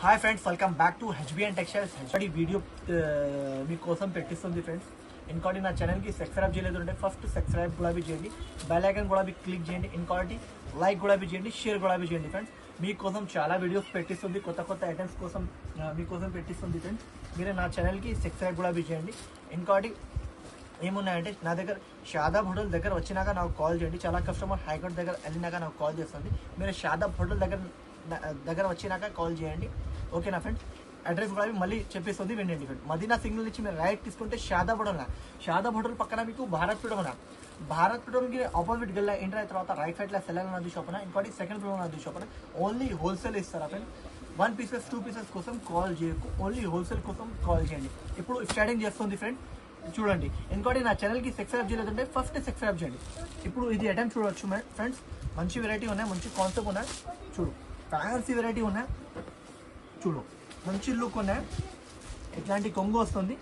Hi friends, welcome back to HBN textiles. HD video మీకోసం పెట్టిస్తుంది friends. ఇంకోటి నా ఛానల్కి సబ్స్క్రైబ్ చేయలేదు అంటే ఫస్ట్ సబ్స్క్రైబ్ కూడా చేయండి, బెల్ ఐకాన్ కూడా క్లిక్ చేయండి, ఇంకోటి లైక్ కూడా చేయండి, షేర్ కూడా చేయండి ఫ్రెండ్స్. మీకోసం చాలా వీడియోస్ పెట్టిస్తుంది, కొత్త కొత్త ఐటమ్స్ కోసం మీకోసం పెట్టిస్తుంది ఫ్రెండ్స్. మీరు నా ఛానల్కి సబ్స్క్రైబ్ కూడా చేయండి. ఇంకోటి ఏమున్నాయంటే నా దగ్గర షాదాబ్ హోటల్ దగ్గర వచ్చినాక నాకు కాల్ చేయండి. చాలా కస్టమర్ హైకోర్ట్ దగ్గర వెళ్ళినాక నాకు కాల్ చేస్తుంది. మీరు షాదాబ్ హోటల్ దగ్గర వచ్చినాక కాల్ చేయండి, ఓకేనా ఫ్రెండ్స్. అడ్రస్ కూడా మళ్ళీ చెప్పేస్తుంది, వినండి ఫ్రెండ్. మదీనా సిగ్నల్ నుంచి మీరు రైట్ తీసుకుంటే షాదాబ్ హోటల్ పక్కన మీకు భారత్ పెట్రోల్కి ఆపోజిట్ గల్లా ఎంటర్ అయిన తర్వాత రైట్ సైడ్లో సెలెన్ నది షాప్ ఇంకోటి సెకండ్ ఫ్లోర్ నది షాప్ ఓన్లీ హోల్సేల్ ఇస్తారా ఫ్రెండ్. 1 పీసెస్ 2 పీసెస్ కోసం కాల్ చేయకు, ఓన్లీ హోల్సేల్ కోసం కాల్ చేయండి. ఇప్పుడు స్టార్టింగ్ చేస్తుంది ఫ్రెండ్, చూడండి. ఇంకోటి నా ఛానల్కి సబ్స్క్రైబ్ చేయలేదంటే ఫస్ట్ సబ్స్క్రైబ్ చేయండి. ఇప్పుడు ఇది ఐటమ్ చూడవచ్చు ఫ్రెండ్స్, మంచి వెరైటీ ఉన్నాయి, మంచి కాన్సెప్ట్ ఉన్నాయి. చూడు, ఫ్యాన్సీ వెరైటీ ఉన్నాయి, చూడు మంచి లుక్ ఉన్నాయి. ఇట్లాంటి కొంగు వస్తుంది,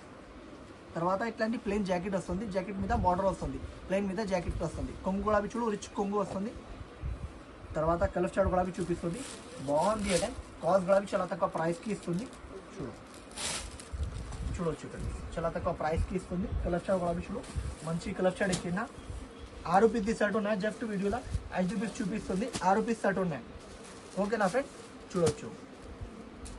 తర్వాత ఇట్లాంటి ప్లెయిన్ జాకెట్ వస్తుంది, జాకెట్ మీద బార్డర్ వస్తుంది, ప్లెయిన్ మీద జాకెట్ వస్తుంది. కొంగు కూడా చూడు, రిచ్ కొంగు వస్తుంది. తర్వాత కలర్ చార్ట్ కూడా చూపిస్తుంది, బాగుంది ఐటమ్. కాస్ట్ కూడా చాలా తక్కువ ప్రైస్కి ఇస్తుంది. చూడవచ్చు ఇక్కడ చాలా తక్కువ ప్రైస్కి ఇస్తుంది. కలర్ చార్ట్ కూడా చూడు, మంచి కలర్ చార్ట్ ఇచ్చిన. 6 రూపీస్ షర్ట్ ఉన్నాయి, జస్ట్ వీడియోలో 5 రూపీస్ చూపిస్తుంది. 6 రూపీస్ షర్ట్ ఉన్నాయి, ఓకేనా ఫ్రెండ్. చూడవచ్చు,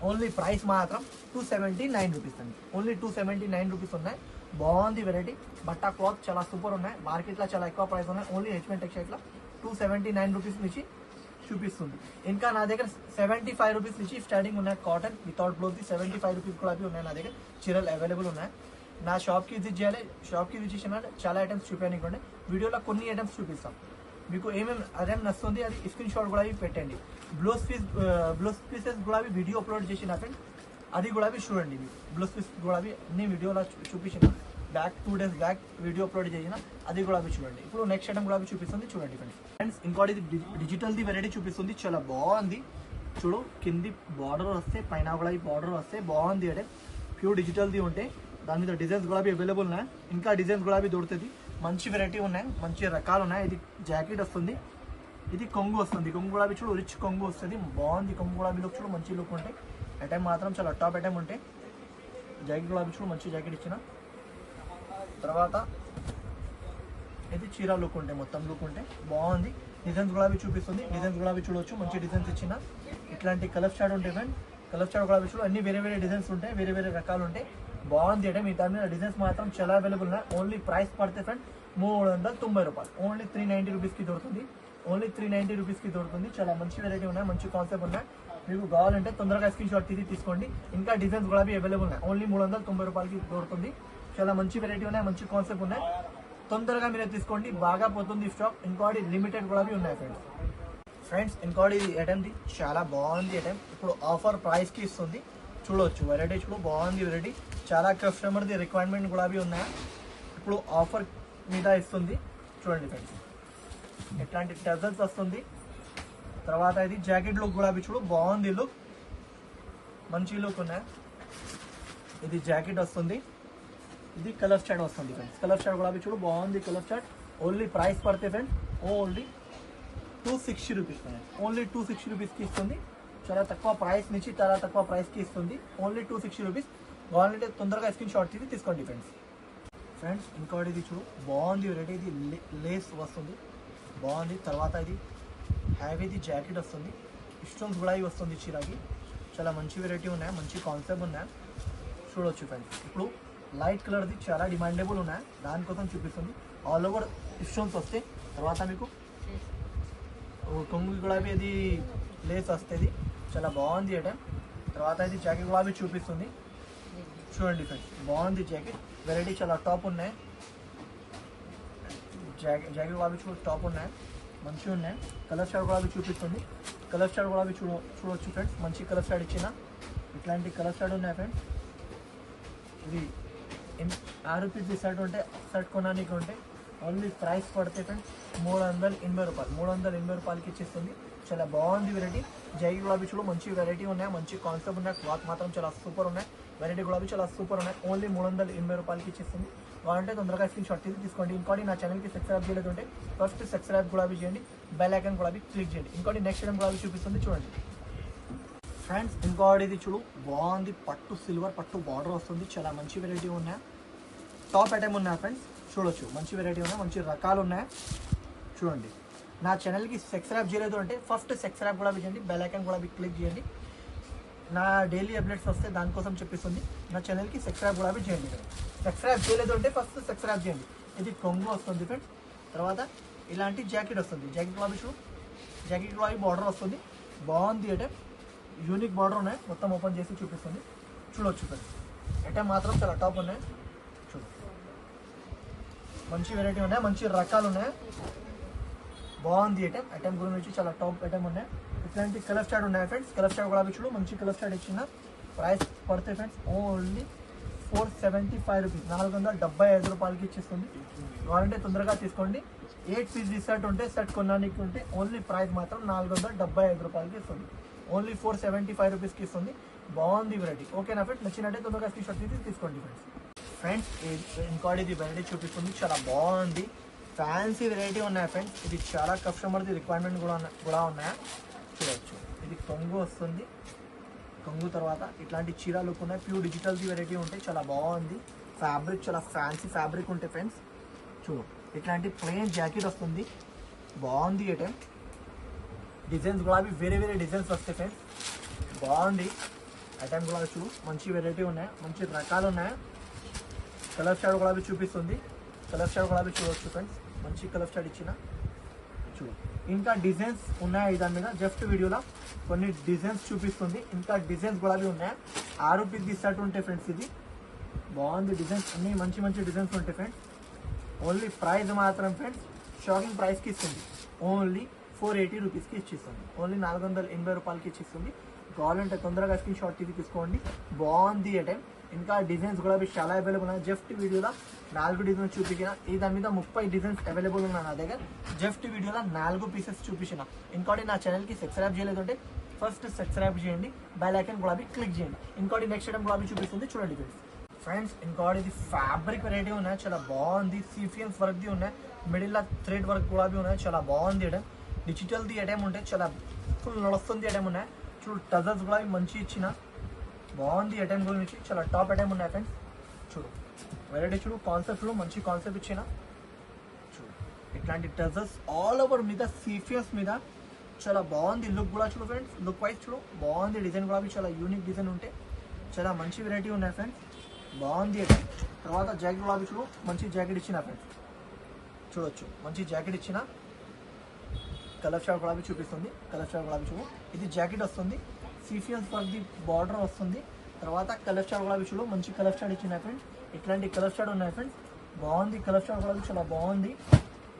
ఓన్లీ ప్రైస్ మాత్రం 279 రూపీస్ అండి. ఓన్లీ 279 రూపీస్ ఉన్నాయి. బాగుంది వెరైటీ, బట్టా క్లాత్ చాలా సూపర్ ఉన్నాయి. మార్కెట్లో చాలా ఎక్కువ ప్రైస్ ఉన్నాయి. ఓన్లీ హెచ్బిఎన్ టెక్స్టైల్స్లో 279 రూపీస్ నుంచి చూపిస్తుంది. ఇంకా నా దగ్గర 75 రూపీస్ నుంచి స్టార్టింగ్ ఉన్నాయి. కాటన్ వితౌట్ బ్లౌజ్ 75 రూపీస్ కూడా ఉన్నాయి నా దగ్గర. చీరలు అవైలబుల్ ఉన్నాయి. నా షాప్కి విజిట్ చేయాలి, షాప్కి విజిట్ చేసిన చాలా ఐటమ్స్ చూపించండి. వీడియోలో కొన్ని ఐటమ్స్ చూపిస్తాం. మీకు ఏమేమి ఐటమ్ నచ్చుతుంది అది స్క్రీన్ షాట్ కూడా పెట్టండి. బ్లౌజ్ పీసెస్ కూడా వీడియో అప్లోడ్ చేసిన ఫ్రెండ్, అది కూడా చూడండి. బ్లౌజ్ పీస్ కూడా అన్ని వీడియోలో చూపించిన, back 2 days back video upload చేసిన, అది కూడా చూడండి. ఇప్పుడు నెక్స్ట్ ఐటమ్ కూడా చూపిస్తుంది, చూడండి ఫ్రెండ్స్. ఇంకోటి డిజిటల్ది వెరైటీ చూపిస్తుంది, చాలా బాగుంది. చూడు, కింది బార్డర్ వస్తే పైన కూడా ఈ బార్డర్ వస్తే బాగుంది ఐటమ్. ప్యూర్ డిజిటల్ది ఉంటే దాని మీద డిజైన్స్ కూడా అవైలబుల్ ఉన్నాయి. ఇంకా డిజైన్స్ కూడా దొరుకుతుంది. మంచి వెరైటీ ఉన్నాయి, మంచి రకాలు ఉన్నాయి. ఇది జాకెట్ వస్తుంది, ఇది కొంగు వస్తుంది. కొంగు కూడా చూడు, రిచ్ కొంగు వస్తుంది, బాగుంది. కొంగు కూడా లుక్ చూడు, మంచి లుక్ ఉంటాయి. ఐటమ్ మాత్రం చాలా టాప్ ఐటమ్ ఉంటాయి. జాకెట్ కూడా చూడు, మంచి జాకెట్ ఇచ్చిన. తర్వాత ఇది చీర లుక్ ఉంటాయి, మొత్తం లుక్ ఉంటాయి, బాగుంది. డిజైన్స్ కూడా చూపిస్తుంది, డిజైన్స్ కూడా చూడవచ్చు, మంచి డిజైన్స్ ఇచ్చిన. ఇట్లాంటి కలర్ స్టార్ట్ ఉంటాయి ఫ్రెండ్. కలర్ స్టార్ట్ కూడా చూడు, అన్ని వేరే వేరే డిజైన్స్ ఉంటాయి, వేరే వేరే రకాలు ఉంటాయి. బాగుంది ఐటమ్. ఈ దాని మీద డిజైన్స్ మాత్రం చాలా అవైలబుల్ ఉన్నాయి. ఓన్లీ ప్రైస్ పడితే ఫ్రెండ్ 390 రూపాయలు. ఓన్లీ 390 రూపీస్కి దొరుకుతుంది. ఓన్లీ 390 రూపీస్కి దొరుకుతుంది. చాలా మంచి వెరైటీ ఉన్నాయి, మంచి కాన్సెప్ట్ ఉన్నాయి. మీకు కావాలంటే తొందరగా స్క్రీన్ షాట్ తీసుకోండి. ఇంకా డిజైన్స్ కూడా అవైలబుల్ ఉన్నాయి. ఓన్లీ 390 రూపాయలకి దొరుకుతుంది. చాలా మంచి వెరైటీ ఉన్నాయి, మంచి కాన్సెప్ట్ ఉన్నాయి. తొందరగా మీరే తీసుకోండి, బాగా పోతుంది స్టాక్. ఇంకోటి లిమిటెడ్ కూడా ఉన్నాయి ఫ్రెండ్స్. ఇంకోటి ఐటమ్ది చాలా బాగుంది ఐటమ్. ఇప్పుడు ఆఫర్ ప్రైస్కి ఇస్తుంది, చూడవచ్చు. వెరైటీ చూడు, బాగుంది వెరైటీ. చాలా కస్టమర్ది రిక్వైర్మెంట్ కూడా ఉన్నాయి. ఇప్పుడు ఆఫర్ మీద ఇస్తుంది, చూడండి ఫ్రెండ్స్. ఇట్లాంటి టజల్స్ వస్తుంది. తర్వాత ఇది జాకెట్ లుక్ కూడా చూడు, బాగుంది లుక్, మంచి లుక్ ఉన్నాయి. ఇది జాకెట్ వస్తుంది, ఇది కలర్ చార్ట్ వస్తుంది ఫ్రెండ్స్. కలర్ చార్ట్ కూడా చూడు, బాగుంది కలర్ చార్ట్. ఓన్లీ ప్రైస్ పడితే ఫ్రెండ్స్ ఓన్లీ 260 రూపీస్. ఓన్లీ 260 రూపీస్కి ఇస్తుంది. చాలా తక్కువ ప్రైస్ నుంచి చాలా తక్కువ ప్రైస్కి ఇస్తుంది. Only 260 rupees. కావాలంటే తొందరగా స్క్రీన్ షాట్ తీసుకోండి ఫ్రెండ్స్. ఇంకోటి ఇది చూడు, బాగుంది వెరైటీ. ఇది లేస్ వస్తుంది, బాగుంది. తర్వాత ఇది హ్యావీది జాకెట్ వస్తుంది, స్టోన్స్ కూడా వస్తుంది చీరకి. చాలా మంచి వెరైటీ ఉన్నాయి, మంచి కాన్సెప్ట్ ఉన్నాయి, చూడవచ్చు ఫ్రెండ్స్. ఇప్పుడు లైట్ కలర్ది చాలా డిమాండబుల్ ఉన్నాయి, దానికోసం చూపిస్తుంది. ఆల్ ఓవర్ స్టోన్స్ వస్తాయి. తర్వాత మీకు కొంగు కూడా ఇది లేస్ వస్తుంది, చాలా బాగుంది ఐటమ్. తర్వాత ఇది జాకెట్ కూడా చూపిస్తుంది, చూడండి ఫ్రెండ్స్. బాగుంది జాకెట్, వెరైటీ చాలా టాప్ ఉన్నాయి. జాకెట్ కూడా చూడ టాప్ ఉన్నాయి, మంచిగా ఉన్నాయి. కలర్ షార్ట్ కూడా చూపిస్తుంది. కలర్ షార్ట్ కూడా చూడవచ్చు ఫ్రెండ్స్, మంచి కలర్ షార్ట్ ఇచ్చిన. ఇట్లాంటి కలర్ షార్ట్ ఉన్నాయి ఫ్రెండ్స్. ఇది 6 రూపీస్ షర్ట్ ఉంటే షర్ట్ కొనడానికి ఉంటే ఓన్లీ ప్రైస్ పడితే ఫ్రెండ్స్ 380 రూపాయలు. 380 రూపాయలకి ఇచ్చేస్తుంది. చాలా బాగుంది వెరైటీ. జాకెట్ కూడా చూడు, మంచి వెరైటీ ఉన్నాయి, మంచి కాన్సెప్ట్ ఉన్నాయి. క్లాత్ మాత్రం చాలా సూపర్ ఉన్నాయి. వెరైటీ కూడా చాలా సూపర్ ఉన్నాయి. ఓన్లీ 380 రూపాయలకి ఇచ్చేస్తుంది. కావాలంటే తొందరగా స్క్రీన్ షాట్ తీసుకోండి. ఇంకోటి నా ఛానల్కి సబ్స్క్రైబ్ చేయలేదు అంటే ఫస్ట్ సబ్స్క్రైబ్ కూడా చేయండి, బెల్ ఐకాన్ కూడా క్లిక్ చేయండి. ఇంకోటి నెక్స్ట్ ఐటమ్ కూడా చూపిస్తుంది, చూడండి. ఫ్రెండ్స్ ఇంకోటి ఇది చూడు, బాగుంది. పట్టు సిల్వర్ పట్టు బార్డర్ వస్తుంది. చాలా మంచి వెరైటీ ఉన్నాయి. టాప్ ఐటమ్ ఉన్నాయి ఫ్రెండ్స్, చూడొచ్చు. మంచి వెరైటీ ఉన్నాయి, మంచి రకాలు ఉన్నాయి. చూడండి, నా ఛానల్కి సబ్స్క్రైబ్ చేయలేదు అంటే ఫస్ట్ సబ్స్క్రైబ్ కూడా చేయండి, బెల్ ఐకాన్ కూడా క్లిక్ చేయండి. నా డైలీ అప్డేట్స్ వస్తే దానికోసం చెప్పిస్తుంది. నా ఛానల్కి సబ్స్క్రైబ్ కూడా చేయండి. సబ్స్క్రైబ్ చేయలేదు అంటే ఫస్ట్ సబ్స్క్రైబ్ చేయండి. ఇది కొంగు వస్తుంది ఫ్రెండ్స్. తర్వాత ఇలాంటి జాకెట్ వస్తుంది. జాకెట్ కూడా చూడు, జాకెట్ కూడా బార్డర్ వస్తుంది. బాగుంది ఐటమ్, యూనిక్ బార్డర్ ఉన్నాయి. మొత్తం ఓపెన్ చేసి చూపిస్తుంది, చూడొచ్చు ఫ్రెండ్స్. ఐటమ్ మాత్రం చాలా టాప్ ఉన్నాయి. చూడు, మంచి వెరైటీ ఉన్నాయి, మంచి రకాలు ఉన్నాయి. బాగుంది ఐటమ్. ఐటమ్ గురించి చాలా టాప్ ఐటమ్ ఉన్నాయి. ఇట్లాంటి కలర్ స్టార్ట్ ఉన్నాయి ఫ్రెండ్స్. కలర్ స్టార్ట్ కూడా చూడు, మంచి కలర్ స్టార్ట్ ఇచ్చిన. ప్రైస్ పడితే ఫ్రెండ్స్ ఓన్లీ 475 రూపీస్, 475 రూపాయలకి ఇచ్చేస్తుంది. కావాలంటే తొందరగా తీసుకోండి. 8 పీస్ సెట్ ఉంటే సెట్ కొనడానికి ఉంటే ఓన్లీ ప్రైస్ మాత్రం 475 రూపాయలకి ఇస్తుంది. ఓన్లీ 475 రూపీస్కి ఇస్తుంది. బాగుంది వెరైటీ. ఓకేనా ఫ్రెండ్స్? నచ్చినట్టే తొందరగా స్క్రీన్ షాట్ తీసి తీసుకోండి ఫ్రెండ్స్. ఫ్రెండ్స్ ఇంకోటి ఇది వెరైటీ చూపిస్తుంది, చాలా బాగుంది. ఫ్యాన్సీ వెరైటీ ఉన్నాయి ఫ్రెండ్స్. ఇది చాలా కస్టమర్ది రిక్వైర్మెంట్ కూడా ఉన్నాయి. చూడవచ్చు, ఇది కొంగు వస్తుంది. కొంగు తర్వాత ఇట్లాంటి చీర లుక్ ఉన్నాయి. ప్యూర్ డిజిటల్ది వెరైటీ ఉంటాయి. చాలా బాగుంది. ఫ్యాబ్రిక్ చాలా ఫ్యాన్సీ ఫ్యాబ్రిక్ ఉంటాయి ఫ్రెండ్స్. చూడు, ఇట్లాంటి ప్లెయిన్ జాకెట్ వస్తుంది. బాగుంది ఐటమ్. డిజైన్స్ కూడా వేరే వేరే డిజైన్స్ వస్తాయి ఫ్రెండ్స్. బాగుంది ఐటమ్ కూడా చూడు, మంచి వెరైటీ ఉన్నాయి, మంచి రకాలు ఉన్నాయి. కలర్ స్టార్ట్ కూడా చూపిస్తుంది. కలర్ స్టార్ట్ కూడా చూడవచ్చు ఫ్రెండ్స్. మంచి కలర్ స్టార్ట్ ఇచ్చిన. చూడు, ఇంకా డిజైన్స్ ఉన్నాయి దాని మీద. జస్ట్ వీడియోలో కొన్ని డిజైన్స్ చూపిస్తుంది. ఇంకా డిజైన్స్ కూడా ఉన్నాయి. 6 పీస్ సెట్ ఉంటాయి ఫ్రెండ్స్. ఇది బాగుంది. డిజైన్స్ అన్ని మంచి మంచి డిజైన్స్ ఉంటాయి ఫ్రెండ్స్. ఓన్లీ ప్రైస్ మాత్రం ఫ్రెండ్స్ షాకింగ్ ప్రైస్కి ఇస్తుంది. ఓన్లీ 480 రూపీస్కి ఇచ్చిస్తుంది. ఓన్లీ 480 రూపాయలకి ఇచ్చిస్తుంది. కావాలంటే తొందరగా స్క్రీన్ షాట్ తీసుకోండి. బాగుంది ఐటమ్. ఇంకా డిజైన్స్ కూడా చాలా అవైలబుల్ ఉన్నాయి. జస్ట్ వీడియోలో 4 డిజైన్స్ చూపించిన. ఈ దాని మీద 30 డిజైన్స్ అవైలబుల్ ఉన్నాయి నా దగ్గర. జస్ట్ వీడియోలో 4 పీసెస్ చూపించిన. ఇంకోటి నా ఛానల్కి సబ్స్క్రైబ్ చేయలేదు అంటే ఫస్ట్ సబ్స్క్రైబ్ చేయండి, బెల్ ఐకాన్ కూడా క్లిక్ చేయండి. ఇంకోటి నెక్స్ట్ ఐటమ్ కూడా చూపిస్తుంది, చూడండి ఫ్రెండ్స్. ఇంకోటి ఇది ఫ్యాబ్రిక్ వెరైటీ ఉన్నాయి. చాలా బాగుంది. సీఫియన్స్ వర్క్ది ఉన్నాయి. మిడిల్లో థ్రెడ్ వర్క్ కూడా ఉన్నాయి. చాలా బాగుంది ఐటమ్. డిజిటల్ది ఐటమ్ ఉంటాయి. చాలా ఫుల్ నడుస్తుంది ఐటమ్ ఉన్నాయి. చూడు, టజల్స్ కూడా మంచి ఇచ్చిన. బాగుంది ఐటమ్ గురించి. చాలా టాప్ ఐటమ్ ఉన్నాయి ఫ్రెండ్స్. చూడు, వెరైటీ చూడు, కాన్సెప్ట్ చూడు, మంచి కాన్సెప్ట్ ఇచ్చిన. చూడు, ఇట్లాంటి టజల్స్ ఆల్ ఓవర్ మీద సీఫియన్స్ మీద చాలా బాగుంది. లుక్ కూడా చూడు ఫ్రెండ్స్, లుక్ వైజ్ చూడు, బాగుంది. డిజైన్ కూడా చాలా యూనిక్ డిజైన్ ఉంటాయి. చాలా మంచి వెరైటీ ఉన్నాయి ఫ్రెండ్స్. బాగుంది ఐటమ్. తర్వాత జాకెట్ కూడా చూడు, మంచి జాకెట్ ఇచ్చిన ఫ్రెండ్స్. చూడొచ్చు, మంచి జాకెట్ ఇచ్చిన. కలర్ షార్ట్ కూడా చూపిస్తుంది. కలర్ షార్ట్ కూడా చూడు, ఇది జాకెట్ వస్తుంది. సీఫియన్స్ వర్క్ది బార్డర్ వస్తుంది. తర్వాత కలర్ షార్ట్ కూడా చూడు, మంచి కలర్ షార్ట్ ఇచ్చిన ఫ్రెండ్స్. ఇట్లాంటి కలర్ షార్ట్ ఉన్నాయి ఫ్రెండ్స్. బాగుంది. కలర్ షార్ట్ కూడా చాలా బాగుంది.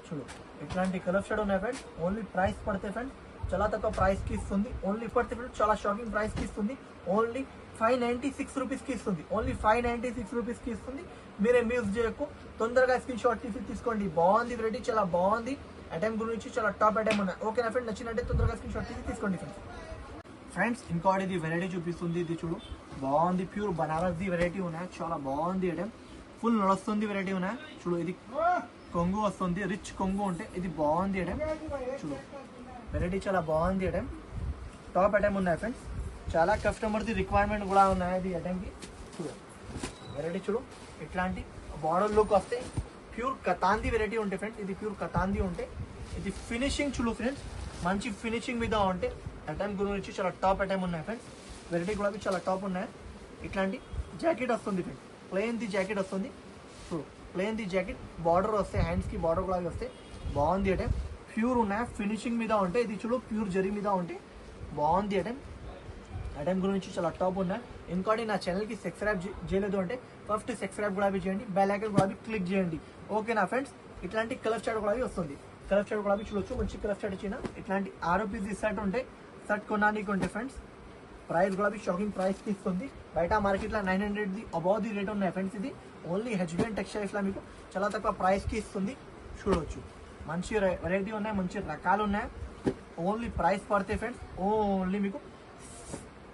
చూడు, ఇట్లాంటి కలర్ షార్ట్ ఉన్నాయి ఫ్రెండ్స్. ఓన్లీ ప్రైస్ పడితే ఫ్రెండ్స్ చాలా తక్కువ ప్రైస్కి ఇస్తుంది. ఓన్లీ పడితే ఫ్రెండ్స్ చాలా షాకింగ్ ప్రైస్కి ఇస్తుంది. ఓన్లీ 596 రూపీస్కి ఇస్తుంది. ఓన్లీ 596 రూపీస్కి ఇస్తుంది. మీరే మిస్ చేయకు, తొందరగా స్క్రీన్ షాట్ తీసుకోండి. బాగుంది వెరైటీ, చాలా బాగుంది. ఐటమ్ గురించి చాలా టాప్ ఐటమ్ ఉన్నాయి. ఓకేనా ఫ్రెండ్? నచ్చినట్టే తొందరగా స్క్రీన్ షాట్ తీసుకోండి ఫ్రెండ్స్. ఇంకోటి ఇది వెరైటీ చూపిస్తుంది. ఇది చూడు, బాగుంది. ప్యూర్ బనారస్ది వెరైటీ ఉన్నాయి. చాలా బాగుంది ఐటమ్. ఫుల్ నడుస్తుంది వెరైటీ ఉన్నాయి. చూడు, ఇది కొంగు వస్తుంది. రిచ్ కొంగు ఉంటే ఇది బాగుంది ఐటమ్. చూడు, వెరైటీ చాలా బాగుంది ఐటమ్. టాప్ ఐటమ్ ఉన్నాయి ఫ్రెండ్స్. చాలా కస్టమర్ది రిక్వైర్మెంట్ కూడా ఉన్నాయి ఇది ఐటమ్కి. చూడు, వెరైటీ చూడు, ఇట్లాంటి బార్డర్ లుక్ వస్తే ప్యూర్ కతాంది వెరైటీ ఉంటాయి ఫ్రెండ్స్. ఇది ప్యూర్ కతాంది ఉంటే ఇది ఫినిషింగ్ చూడు ఫ్రెండ్స్, మంచి ఫినిషింగ్ మీద ఉంటే ఐటమ్ గురించి చాలా టాప్ ఐటమ్ ఉన్నాయి ఫ్రెండ్స్. వెరైటీ కూడా చాలా టాప్ ఉన్నాయి. ఇట్లాంటి జాకెట్ వస్తుంది ఫ్రెండ్స్. ప్లెయిన్ది జాకెట్ వస్తుంది. చూడు, ప్లెయిన్ది జాకెట్ బార్డర్ వస్తే, హ్యాండ్స్కి బార్డర్ కూడా వస్తే బాగుంది ఐటమ్. ప్యూర్ ఉన్నాయి, ఫినిషింగ్ మీద ఉంటే. ఇది చూడు, ప్యూర్ జరీ మీద ఉంటే బాగుంది ఐటమ్. ఐటమ్ గురించి చాలా టాప్ ఉన్నాయి. ఇంకోటి నా ఛానల్కి సబ్స్క్రైబ్ చేయలేదు అంటే ఫస్ట్ సబ్స్క్రైబ్ కూడా చేయండి, బెల్ ఐకాన్ కూడా క్లిక్ చేయండి. ఓకేనా ఫ్రెండ్స్? ఇట్లాంటి కలర్ స్టార్ట్ కూడా వస్తుంది. కలర్ స్టార్ట్ కూడా చూడొచ్చు, మంచి కలర్ స్టార్ట్ ఇచ్చిన. ఇట్లాంటి 6 పీస్ సెట్ ఉంటే సెట్ కొనడానికి ఉంటే ఫ్రెండ్స్ ప్రైస్ కూడా షాకింగ్ ప్రైస్కి ఇస్తుంది. బయట మార్కెట్లో 900ది అబౌవ్ ది రేట్ ఉన్నాయి ఫ్రెండ్స్. ఇది ఓన్లీ హెచ్బిఎన్ టెక్స్టైల్స్లో మీకు చాలా తక్కువ ప్రైస్కి ఇస్తుంది. చూడవచ్చు, మంచి వెరైటీ ఉన్నాయి, మంచి రకాలు ఉన్నాయి. ఓన్లీ ప్రైస్ పడితే ఫ్రెండ్స్ ఓన్లీ మీకు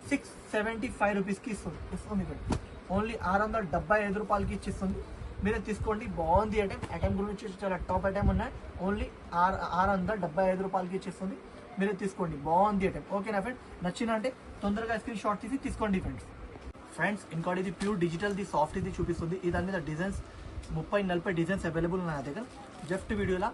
675 రూపీస్కి ఇస్తుంది ఫ్రెండ్స్. ఓన్లీ 675 రూపాయలకి ఇచ్చిస్తుంది. మీరే తీసుకోండి. బాగుంది ఐటమ్. ఐటమ్ గురించి చాలా టాప్ ఐటమ్ ఉన్నాయి. ఓన్లీ 675 రూపాయలకి ఇచ్చేస్తుంది. మీరే తీసుకోండి. బాగుంది ఐటమ్. ఓకేనా ఫ్రెండ్? నచ్చిన అంటే తొందరగా స్క్రీన్ షాట్ తీసి తీసుకోండి ఫ్రెండ్స్ ఇంకోటి ఇది ప్యూర్ డిజిటల్ ది సాఫ్ట్ ఇది చూపిస్తుంది. ఈ దాని మీద డిజైన్స్ 30-40 డిజైన్స్ అవైలబుల్ ఉన్నాయి నా దగ్గర. జస్ట్ వీడియోలో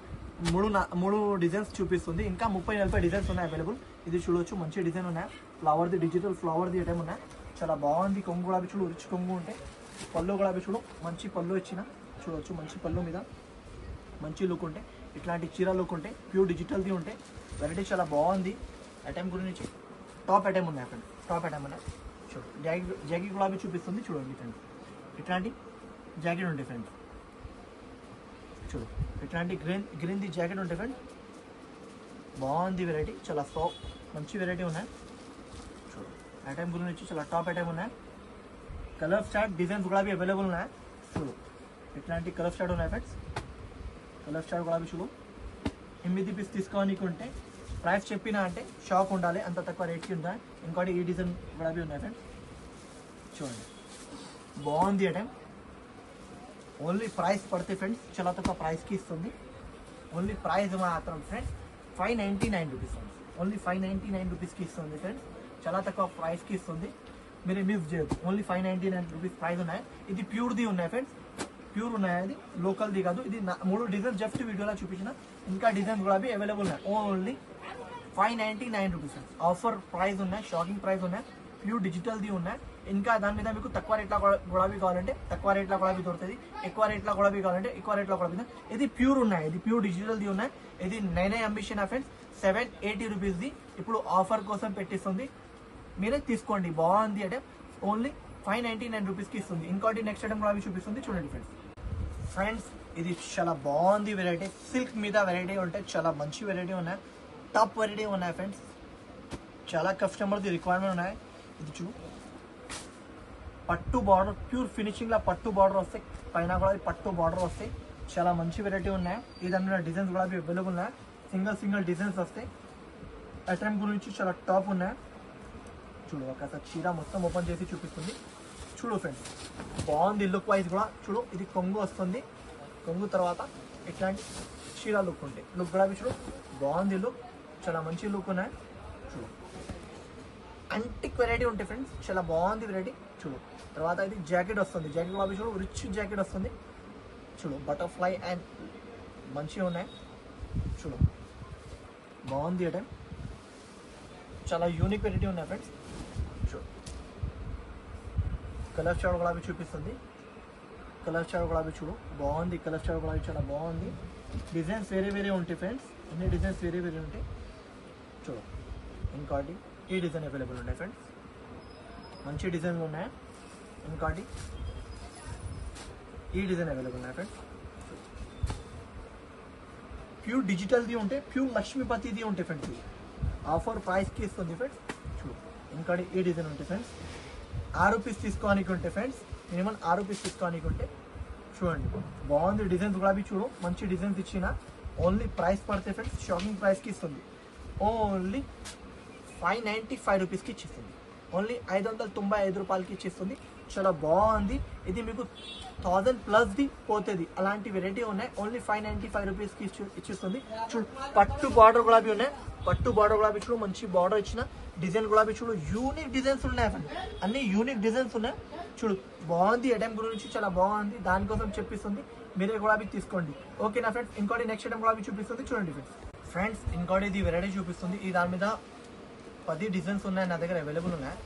మూడు డిజైన్స్ చూపిస్తుంది. ఇంకా 30-40 డిజైన్స్ ఉన్నాయి అవైలబుల్. ఇది చూడవచ్చు, మంచి డిజైన్ ఉన్నాయి. ఫ్లవర్ది డిజిటల్ ఫ్లవర్ది ఐటమ్ ఉన్నాయి. చాలా బాగుంది. కొంగు కూడా చూడు, రిచ్ కొంగు ఉంటాయి. పళ్ళు కూడా చూడు, మంచి పళ్ళు ఇచ్చిన చూడవచ్చు. మంచి పళ్ళు మీద మంచి లుక్ ఉంటాయి. ఇట్లాంటి చీర లుక్ ఉంటాయి. ప్యూర్ డిజిటల్ది ఉంటాయి. వెరైటీ చాలా బాగుంది. ఐటమ్ గురించి టాప్ ఐటమ్ ఉన్నాయి ఫ్రెండ్స్. టాప్ ఐటమ్ ఉన్నాయి. చూడు జాకెట్ కూడా చూపిస్తుంది. చూడండి ఫ్రెండ్స్, ఇట్లాంటి జాకెట్ ఉంటాయి ఫ్రెండ్స్. చూడు ఇట్లాంటి గ్రీన్ది జాకెట్ ఉంటాయి ఫ్రెండ్స్. బాగుంది వెరైటీ, చాలా సాఫ్ట్ మంచి వెరైటీ ఉన్నాయి. చూడు ఐటమ్ గురించి చాలా టాప్ ఐటమ్ ఉన్నాయి. కలర్ స్టార్ట్ డిజైన్స్ కూడా అవైలబుల్ ఉన్నాయి. చూడు ఇట్లాంటి కలర్ స్టార్ట్ ఉన్నాయి ఫ్రెండ్స్. కలర్ స్టార్ట్ కూడా చూడు. 8 పీస్ తీసుకోవాలనుకుంటే ప్రైస్ చెప్పినా అంటే షాక్ ఉండాలి, అంత తక్కువ రేట్కి ఉంటాయి. ఇంకోటి ఈ డిజైన్ కూడా ఉన్నాయి ఫ్రెండ్స్. చూడండి బాగుంది ఐటమ్. ఓన్లీ ప్రైస్ పడితే ఫ్రెండ్స్ చాలా తక్కువ ప్రైస్కి ఇస్తుంది. ఓన్లీ ప్రైస్ మాత్రం ఫ్రెండ్స్ 599 రూపీస్. ఓన్లీ 599 రూపీస్కి ఇస్తుంది ఫ్రెండ్స్. చాలా తక్కువ ప్రైస్కి ఇస్తుంది. మీరు మిస్ చేయొద్దు. ఓన్లీ 599 రూపీస్ ప్రైస్ ఉన్నాయి. ఇది ప్యూర్ది ఉన్నాయి ఫ్రెండ్స్. ప్యూర్ ఉన్నాయి, అది లోకల్ది కాదు. ఇది 3 డిజైన్ జస్ట్ వీడియోలో చూపించిన. ఇంకా డిజైన్ కూడా అవైలబుల్ ఉన్నాయి. ఓన్లీ 599 రూపీస్ ఆఫర్ ప్రైస్ ఉన్నాయి. షాకింగ్ ప్రైస్ ఉన్నాయి. ప్యూర్ డిజిటల్ది ఉన్నాయి. ఇంకా దాని మీద మీకు తక్కువ రేట్లో గులాబీ కావాలంటే తక్కువ రేట్లో గులాబీ దొరుకుతుంది. ఎక్కువ రేట్లో గులాబీ కావాలంటే ఎక్కువ రేట్లో గులాబీ. ఇది ప్యూర్ ఉన్నాయి. ఇది ప్యూర్ డిజిటల్ది ఉన్నాయి. ఇది 99 అంబిషన్ ఫ్రెండ్స్. 780 రూపీస్ది ఇప్పుడు ఆఫర్ కోసం పెట్టిస్తుంది. మీరే తీసుకోండి. బాగుంది అంటే ఓన్లీ 599 రూపీస్కి ఇస్తుంది. ఇంకోటి నెక్స్ట్ ఐటమ్ కూడా చూపిస్తుంది. చూడండి ఫ్రెండ్స్ ఇది చాలా బాగుంది వెరైటీ. సిల్క్ మీద వెరైటీ ఉంటాయి. చాలా మంచి వెరైటీ ఉన్నాయి. టాప్ వెరైటీ ఉన్నాయి ఫ్రెండ్స్. చాలా కస్టమర్ది రిక్వైర్మెంట్ ఉన్నాయి. ఇది చూ పట్టు బార్డర్ ప్యూర్ ఫినిషింగ్లో పట్టు బార్డర్ వస్తాయి. పైన కూడా పట్టు బార్డర్ వస్తాయి. చాలా మంచి వెరైటీ ఉన్నాయి. ఈ దాని మీద డిజైన్స్ కూడా అవైలబుల్ ఉన్నాయి. సింగిల్ డిజైన్స్ వస్తాయి. ఐటమ్ గురించి చాలా టాప్ ఉన్నాయి. చూడు ఒకసారి చీర మొత్తం ఓపెన్ చేసి చూపిస్తుంది. చూడు ఫ్రెండ్స్ బాగుంది. లుక్ వైజ్ కూడా చూడు. ఇది కొంగు వస్తుంది. కొంగు తర్వాత ఇట్లాంటి చీర లుక్ ఉంటాయి. లుక్ కూడా చూడు బాగుంది. లుక్ చాలా మంచి లుక్ ఉన్నాయి. చూడు అంటిక్ వెరైటీ ఉంటాయి ఫ్రెండ్స్. చాలా బాగుంది వెరైటీ. చూడు తర్వాత ఇది జాకెట్ వస్తుంది. జాకెట్ కూడా చూడు, రిచ్ జాకెట్ వస్తుంది. చూడు బటర్ఫ్లై అండ్ మంచిగా ఉన్నాయి. చూడు బాగుంది ఐటమ్. చాలా యూనిక్ వెరైటీ ఉన్నాయి ఫ్రెండ్స్. చూడు కలర్ చార్ట్ కూడా చూపిస్తుంది. కలర్ చార్ట్ కూడా చూడు బాగుంది. కలర్ చార్ట్ కూడా చాలా బాగుంది. డిజైన్స్ వేరే ఉంటాయి ఫ్రెండ్స్. అన్ని డిజైన్స్ వేరే ఉంటాయి. చూడు ఇంకోటి ఈ డిజైన్ అవైలబుల్ ఉన్నాయి ఫ్రెండ్స్. మంచి డిజైన్లు ఉన్నాయి. ఇంకోటి ఈ డిజైన్ అవైలబుల్ ఉన్నాయి ఫ్రెండ్స్. ప్యూర్ డిజిటల్ది ఉంటాయి. ప్యూర్ లక్ష్మీపతిది ఉంటాయి ఫ్రెండ్స్. ఆఫర్ ప్రైస్కి ఇస్తుంది ఫ్రెండ్స్. చూడు ఇంకోటి ఈ డిజైన్ ఉంటాయి ఫ్రెండ్స్. 6 పీస్ తీసుకోనికి ఉంటే ఫ్రెండ్స్, మినిమం 6 పీస్ తీసుకోనికి ఉంటే చూడండి బాగుంది. డిజైన్స్ కూడా చూడు మంచి డిజైన్స్ ఇచ్చిన. ఓన్లీ ప్రైస్ పడితే ఫ్రెండ్స్ షాకింగ్ ప్రైస్కి ఇస్తుంది. ఓన్లీ 595 రూపీస్కి ఇచ్చేస్తుంది. ఓన్లీ 595 రూపాయలకి ఇచ్చేస్తుంది. చాలా బాగుంది. ఇది మీకు 1000+ పోతుంది. అలాంటి వెరైటీ ఉన్నాయి. ఓన్లీ 595 రూపీస్కి ఇచ్చేస్తుంది. చూడు పట్టు బార్డర్ కూడా ఉన్నాయి. పట్టు బార్డర్ కూడా చూడు మంచి బార్డర్ ఇచ్చిన. డిజైన్ కూడా చూడు యూనిక్ డిజైన్స్ ఉన్నాయి. అన్ని యూనిక్ డిజైన్స్ ఉన్నాయి. చూడు బాగుంది. ఐటమ్ గురించి చాలా బాగుంది. దానికోసం చెప్పిస్తుంది. మీరే కూడా తీసుకోండి. ఓకేనా ఫ్రెండ్స్. ఇంకోటి నెక్స్ట్ ఐటమ్ కూడా చూపిస్తుంది. చూడండి ఫ్రెండ్స్ ఇంకోటి ఇది వెరైటీ చూపిస్తుంది. ఈ దాని మీద 10 డిజైన్స్ ఉన్నాయి నా దగ్గర అవైలబుల్ ఉన్నాయి.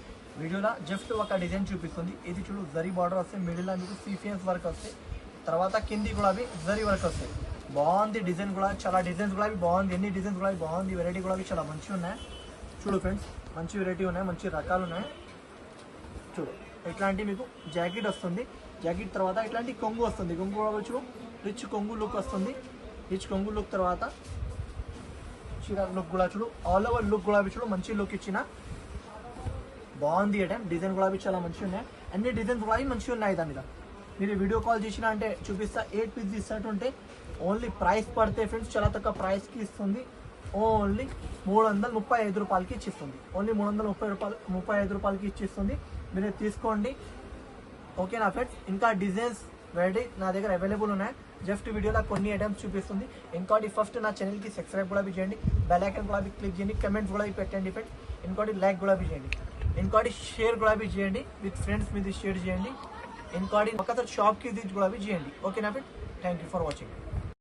వీడియోలో జస్ట్ ఒక డిజైన్ చూపిస్తుంది. ఇది చూడు జరీ బార్డర్ వస్తాయి. మిడిల్లో మీకు సీక్వెన్స్ వర్క్ వస్తాయి. తర్వాత కింది కూడా జరీ వర్క్ వస్తాయి. బాగుంది. డిజైన్ కూడా చాలా డిజైన్స్ కూడా బాగుంది. ఎన్ని డిజైన్స్ కూడా బాగుంది. వెరైటీ కూడా చాలా మంచిగా ఉన్నాయి. చూడు ఫ్రెండ్స్ మంచి వెరైటీ ఉన్నాయి. మంచి రకాలు ఉన్నాయి. చూడు ఇట్లాంటి మీకు జాకెట్ వస్తుంది. జాకెట్ తర్వాత ఇట్లాంటి కొంగు వస్తుంది. కొంగు కూడా చూడు రిచ్ కొంగు లుక్ వస్తుంది. రిచ్ కొంగు లుక్ తర్వాత చీర లుక్ కూడా చూడు. ఆల్ ఓవర్ లుక్ కూడా చూడు మంచి లుక్ ఇచ్చిన. బాగుంది ఐటమ్. డిజైన్ కూడా చాలా మంచిగా ఉన్నాయి. అన్ని డిజైన్స్ కూడా మంచిగా ఉన్నాయి. దాని మీద మీరు వీడియో కాల్ చేసినా అంటే చూపిస్తా. 8 పీస్ ఇస్తాటు ఉంటే ఓన్లీ ప్రైస్ పడితే ఫ్రెండ్స్ చాలా తక్కువ ప్రైస్కి ఇస్తుంది. ఓన్లీ 335 రూపాయలకి ఇచ్చిస్తుంది. ఓన్లీ 335 రూపాయలకి ఇచ్చిస్తుంది. మీరు తీసుకోండి. ఓకేనా ఫ్రెండ్స్. ఇంకా డిజైన్స్ వెరైటీ నా దగ్గర అవైలబుల్ ఉన్నాయి. జస్ట్ వీడియోలో కొన్ని ఐటమ్స్ చూపిస్తుంది. ఇంకోటి ఫస్ట్ నా ఛానల్కి సబ్స్క్రైబ్ కూడా చేయండి. బెల్ ఐకాన్ కూడా క్లిక్ చేయండి. కమెంట్స్ కూడా పెట్టండి ఫ్రెండ్స్. ఇంకోటి లైక్ కూడా చేయండి. ఇంకోటి షేర్ కూడా చేయండి, విత్ ఫ్రెండ్స్ మీద షేర్ చేయండి. ఇంకోటి ఒక షాప్కి కూడా చేయండి. ఓకేనా friend, thank you for watching.